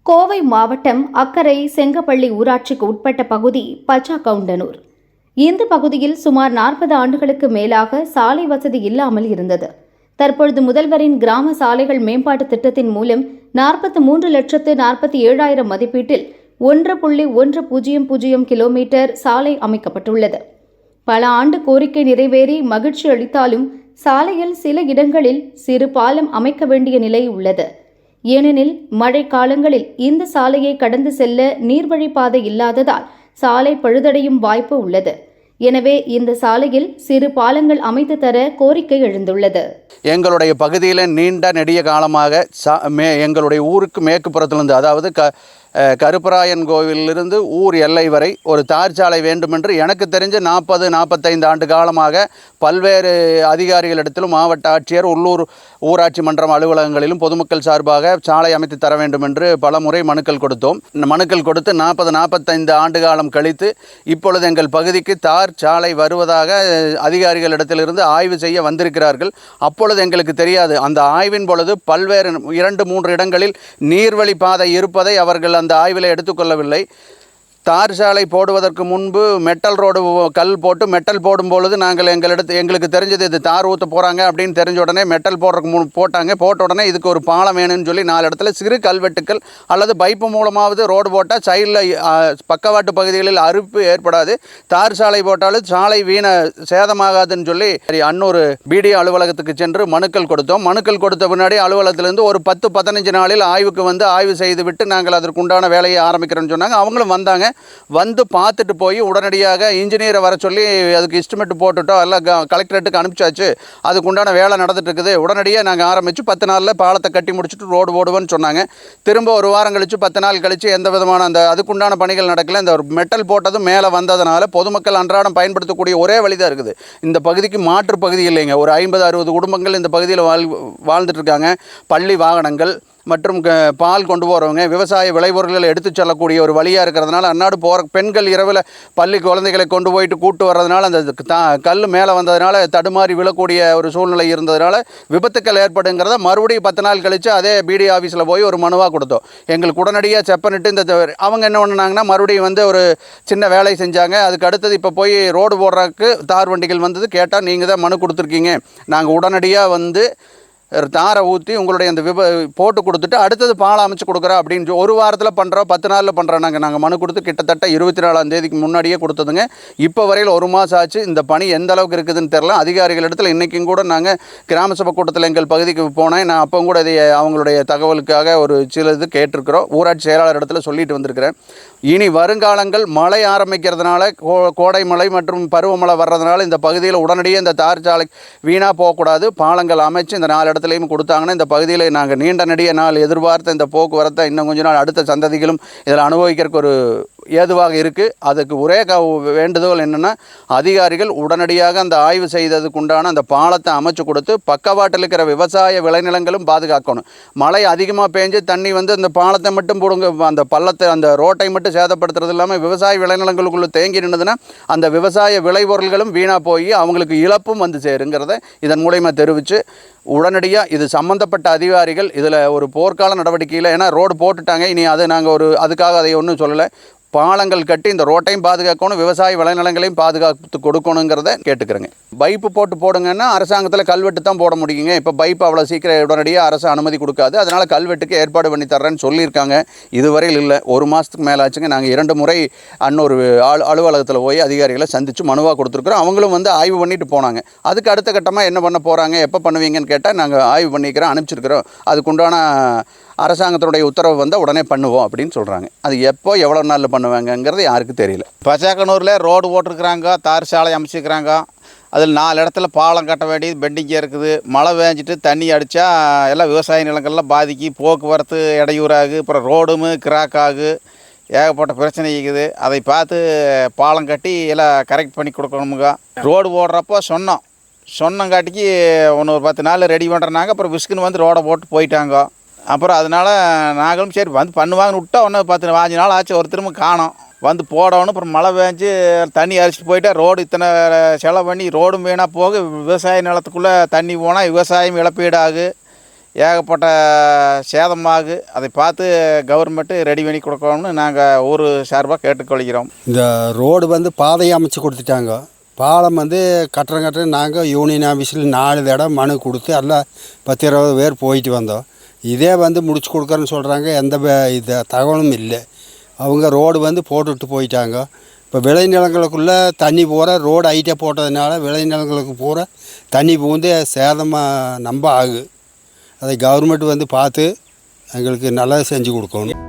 கோவை மாவட்டம் அக்கரை செங்கப்பள்ளி ஊராட்சிக்கு உட்பட்ட பகுதி பச்சாகவுண்டனூர். இந்த பகுதியில் சுமார் 40 ஆண்டுகளுக்கு மேலாக சாலை வசதி இல்லாமல் இருந்தது. தற்பொழுது முதல்வரின் கிராம சாலைகள் மேம்பாட்டு திட்டத்தின் மூலம் 43,47,000 மதிப்பீட்டில் 1.100 கிலோமீட்டர் சாலை அமைக்கப்பட்டுள்ளது. பல ஆண்டு கோரிக்கை நிறைவேறி மகிழ்ச்சி அளித்தாலும் சாலையில் சில இடங்களில் சிறு பாலம் அமைக்க வேண்டிய நிலை உள்ளது. ஏனெனில் மழை காலங்களில் இந்த சாலையை கடந்து செல்ல நீர்வழிப்பாதை இல்லாததால் சாலை பழுதடையும் வாய்ப்பு உள்ளது. எனவே இந்த சாலையில் சிறு பாலங்கள் அமைத்து தர கோரிக்கை எழுந்துள்ளது. எங்களுடைய பகுதியில் நீண்ட நெடிய காலமாக எங்களுடைய ஊருக்கு மேற்கு புறத்திலிருந்து, அதாவது கருப்பராயன் கோவிலிருந்து ஊர் எல்லை வரை ஒரு தார் சாலை வேண்டுமென்று எனக்கு தெரிஞ்சு 40-45 ஆண்டு காலமாக பல்வேறு அதிகாரிகளிடத்திலும் மாவட்ட ஆட்சியர், உள்ளூர் ஊராட்சி மன்றம் அலுவலகங்களிலும் பொதுமக்கள் சார்பாக சாலை அமைத்து தர வேண்டும் என்று பல முறை மனுக்கள் கொடுத்தோம். மனுக்கள் கொடுத்து 40-45 ஆண்டு காலம் கழித்து இப்பொழுது எங்கள் பகுதிக்கு தார் சாலை வருவதாக அதிகாரிகளிடத்திலிருந்து ஆய்வு செய்ய வந்திருக்கிறார்கள். அப்பொழுது எங்களுக்கு தெரியாது. அந்த ஆய்வின் பொழுது பல்வேறு 2-3 இடங்களில் நீர்வழி பாதை இருப்பதை அவர்கள் அந்த ஆய்வில் எடுத்துக்கொள்ளவில்லை. தார் சாலை போடுவதற்கு முன்பு மெட்டல் ரோடு கல் போட்டு மெட்டல் போடும்பொழுது நாங்கள் எங்களுக்கு தெரிஞ்சது இது தார் ஊற்ற போகிறாங்க அப்படின்னு தெரிஞ்ச உடனே மெட்டல் போடுறதுக்கு போட்ட உடனே இதுக்கு ஒரு பாலம் வேணும்னு சொல்லி 4 இடத்துல சிறு கல்வெட்டுக்கள் அல்லது பைப்பு மூலமாவது ரோடு போட்டால் சைடில் பக்கவாட்டு பகுதிகளில் அறுப்பு ஏற்படாது, தார் சாலை போட்டாலும் சாலை சேதமாகாதுன்னு சொல்லி அன்னூர் பிடிஓ அலுவலகத்துக்கு சென்று மனுக்கள் கொடுத்தோம். மனுக்கள் கொடுத்த பின்னாடி அலுவலகத்திலேருந்து ஒரு 10-15 நாளில் ஆய்வுக்கு வந்து ஆய்வு செய்து விட்டு நாங்கள் அதற்குண்டான வேலையை ஆரம்பிக்கிறோன்னு சொன்னாங்க. அவங்களும் வந்தாங்க. வந்து பார்த்துட்டு போய் உடனடியாக இன்ஜினியரை வர சொல்லி அதுக்கு எஸ்டிமேட் போட்டுட்டோம், எல்லாம் கலெக்டரேட்டுக்கு அனுப்பிச்சாச்சு, அதுக்குண்டான வேலை நடந்துட்டு இருக்குது. உடனடியாக நாங்கள் ஆரம்பித்து 10 நாளில் பாலத்தை கட்டி முடிச்சுட்டு ரோடு போடுவோன்னு சொன்னாங்க. திரும்ப ஒரு வாரம் கழித்து 10 நாள் கழித்து எந்த விதமான அதுக்குண்டான பணிகள் நடக்கல. இந்த ஒரு மெட்டல் போட்டதும் மேலே வந்ததுனால பொதுமக்கள் அன்றாடம் பயன்படுத்தக்கூடிய ஒரே வழி தான் இருக்குது. இந்த பகுதிக்கு மாற்று பகுதி இல்லைங்க. ஒரு 50-60 குடும்பங்கள் இந்த பகுதியில் வாழ்ந்துட்டு இருக்காங்க. பள்ளி வாகனங்கள் மற்றும் பால் கொண்டு போகிறவங்க, விவசாய விளைபொருட்களை எடுத்து செல்லக்கூடிய ஒரு வழியாக இருக்கிறதுனால அன்னாடு போகிற பெண்கள் இரவில் பள்ளி குழந்தைகளை கொண்டு போயிட்டு கூட்டு வர்றதுனால அந்த கல் மேலே வந்ததுனால தடுமாறி விழக்கூடிய ஒரு சூழ்நிலை இருந்ததுனால விபத்துக்கள் ஏற்படுங்கிறத மறுபடியும் 10 நாள் கழித்து அதே பிடிஓ ஆஃபீஸில் போய் ஒரு மனுவாக கொடுத்தோம். எங்களுக்கு உடனடியாக செப்பனிட்டு அவங்க என்ன பண்ணாங்கன்னா மறுபடியும் வந்து ஒரு சின்ன வேலை செஞ்சாங்க. அதுக்கு அடுத்தது இப்போ போய் ரோடு போடுறதுக்கு தார் வண்டிகள் வந்தது. கேட்டால் நீங்கள் தான் மனு கொடுத்துருக்கீங்க, நாங்கள் உடனடியாக வந்து தாரை ஊற்றி உங்களுடைய அந்த போட்டு கொடுத்துட்டு அடுத்தது பாலம் அமைச்சு கொடுக்குறோம் அப்படின்னு ஒரு வாரத்தில் பண்ணுறோம், 10 நாளில் பண்ணுறோம். நாங்கள் மனு கொடுத்து கிட்டத்தட்ட 24ஆம் தேதிக்கு முன்னாடியே கொடுத்ததுங்க. இப்போ வரையில் 1 மாதம் ஆச்சு. இந்த பணி எந்த அளவுக்கு இருக்குதுன்னு தெரில. அதிகாரிகள் இடத்துல இன்றைக்கும் கூட நாங்கள் கிராம சபை கூட்டத்தில் எங்கள் பகுதிக்கு போனேன். நான் அப்போ கூட இதை அவங்களுடைய தகவலுக்காக ஒரு சில இது கேட்டிருக்கிறோம். ஊராட்சி செயலாளர் இடத்துல சொல்லிட்டு வந்திருக்கிறேன். இனி வருங்காலங்கள் மழை ஆரம்பிக்கிறதுனால, கோடை மழை மற்றும் பருவமழை வர்றதுனால இந்த பகுதியில் உடனடியே இந்த தார் சாலை வீணாக போகக்கூடாது. பாலங்கள் அமைச்சு இந்த 4 இடத்துலையும் கொடுத்தாங்கன்னா இந்த பகுதியில் நாங்கள் நீண்ட நெடிய நாள் எதிர்பார்த்த இந்த போக்குவரத்தை இன்னும் கொஞ்ச நாள் அடுத்த சந்ததிகளும் இதில் அனுபவிக்கிறதுக்கு ஒரு ஏதுவாக இருக்குது. அதுக்கு ஒரே வேண்டுதல் என்னென்னா, அதிகாரிகள் உடனடியாக அந்த ஆய்வு செய்ததுக்கு உண்டான அந்த பாலத்தை அமைச்சு கொடுத்து பக்கவாட்டில் இருக்கிற விவசாய விளைநிலங்களும் பாதுகாக்கணும். மழை அதிகமாக பேஞ்சு தண்ணி வந்து அந்த பாலத்தை மட்டும் போடுங்க, அந்த பள்ளத்தை அந்த ரோட்டை மட்டும் சேதப்படுத்துறது இல்லாமல் விவசாய விளைநிலங்களுக்குள்ளே தேங்கி நின்றதுன்னா அந்த விவசாய விளைபொருள்களும் வீணாக போய் அவங்களுக்கு இழப்பும் வந்து சேருங்கிறத இதன் மூலயமா தெரிவித்து உடனடியாக இது சம்மந்தப்பட்ட அதிகாரிகள் இதில் ஒரு போர்க்கால நடவடிக்கையில், ஏன்னா ரோடு போட்டுட்டாங்க, இனி அது நாங்கள் அதுக்காக அதை ஒன்றும் சொல்லலை, பாலங்கள் கட்டி இந்த ரோட்டையும் பாதுகாக்கணும், விவசாய விளைநிலங்களையும் பாதுகாத்து கொடுக்கணுங்கிறத கேட்டுக்கிறேங்க. பைப்பு போடுங்கன்னா அரசாங்கத்தில் கல்வெட்டு தான் போட முடியுங்க. இப்போ பைப்பு அவ்வளோ சீக்கிரம் உடனடியாக அரசு அனுமதி கொடுக்காது. அதனால் கல்வெட்டுக்கு ஏற்பாடு பண்ணி தர்றேன்னு சொல்லியிருக்காங்க. இதுவரையில் இல்லை, 1 மாதத்துக்கு மேலே ஆச்சுங்க. நாங்கள் 2 முறை அன்னொரு அலுவலகத்தில் போய் அதிகாரிகளை சந்தித்து மனுவாக கொடுத்துருக்குறோம். அவங்களும் வந்து ஆய்வு பண்ணிட்டு போனாங்க. அதுக்கு அடுத்த கட்டமாக என்ன பண்ண போகிறாங்க, எப்போ பண்ணுவீங்கன்னு கேட்டால் நாங்கள் ஆய்வு பண்ணிக்கிறோம், அனுப்பிச்சிருக்கிறோம், அதுக்குண்டான அரசாங்கத்தினுடைய உத்தரவு வந்தால் உடனே பண்ணுவோம் அப்படின்னு சொல்கிறாங்க. அது எப்போ எவ்வளோ நாளில் பண்ணுவாங்கங்கிறது யாருக்கும் தெரியல. பச்சாகனூரில் ரோடு போட்டிருக்கிறாங்க, தார் சாலை அமைச்சிருக்கிறாங்க. அதில் 4 இடத்துல பாலம் கட்ட வேண்டியது பெண்டிங்காக இருக்குது. மழை பெஞ்சிட்டு தண்ணி அடித்தா எல்லாம் விவசாய நிலங்கள்லாம் பாதிக்கு, போக்குவரத்து இடையூறாகு, அப்புறம் ரோடும் கிராக் ஆகு, ஏகப்பட்ட பிரச்சனை இருக்குது. அதை பார்த்து பாலம் கட்டி எல்லாம் கரெக்ட் பண்ணி கொடுக்கணுமுங்க. ரோடு போடுறப்போ சொன்னங்காட்டிக்கு ஒரு 10 நாள் ரெடி பண்ணுறாங்க. அப்புறம் விஸ்குன்னு வந்து ரோடை போட்டு போயிட்டாங்க. அப்புறம் அதனால் நாங்களும் சரி வந்து பண்ணுவாங்கன்னு விட்டா 10-15 நாள் ஆச்சு, ஒருத்தருமே காணோம். வந்து போடணும். அப்புறம் மழை பெஞ்சு தண்ணி அரிச்சிட்டு போயிட்டா ரோடு இத்தனை செலவு பண்ணி ரோடும் வீணாக போக, விவசாய நிலத்துக்குள்ளே தண்ணி போனால் விவசாயம் இழப்பீடாகு, ஏகப்பட்ட சேதமாகு. அதை பார்த்து கவர்மெண்ட்டு ரெடி பண்ணி கொடுக்கணும்னு நாங்கள் ஊர் சார்பாக கேட்டுக்கொள்கிறோம். இந்த ரோடு வந்து பாதையை அமைச்சு கொடுத்துட்டாங்க. பாலம் வந்து கட்டுறேன் நாங்கள் யூனியன் ஆஃபீஸில் 4 தடவை மனு கொடுத்து எல்லாம் 10-20 பேர் போயிட்டு வந்தோம். இதே வந்து முடிச்சு கொடுக்குறேன்னு சொல்கிறாங்க. எந்த இது தகவலும் இல்லை. அவங்க ரோடு வந்து போட்டுவிட்டு போயிட்டாங்க. இப்போ விளைநிலங்களுக்குள்ளே தண்ணி பூரா ரோடு ஹைட்டாக போட்டதுனால விளைநிலங்களுக்கு பூரா தண்ணி பூந்து சேதமாக நம்ப ஆகு. அதை கவர்மெண்ட் வந்து பார்த்து எங்களுக்கு நல்லா செஞ்சு கொடுக்கணும்.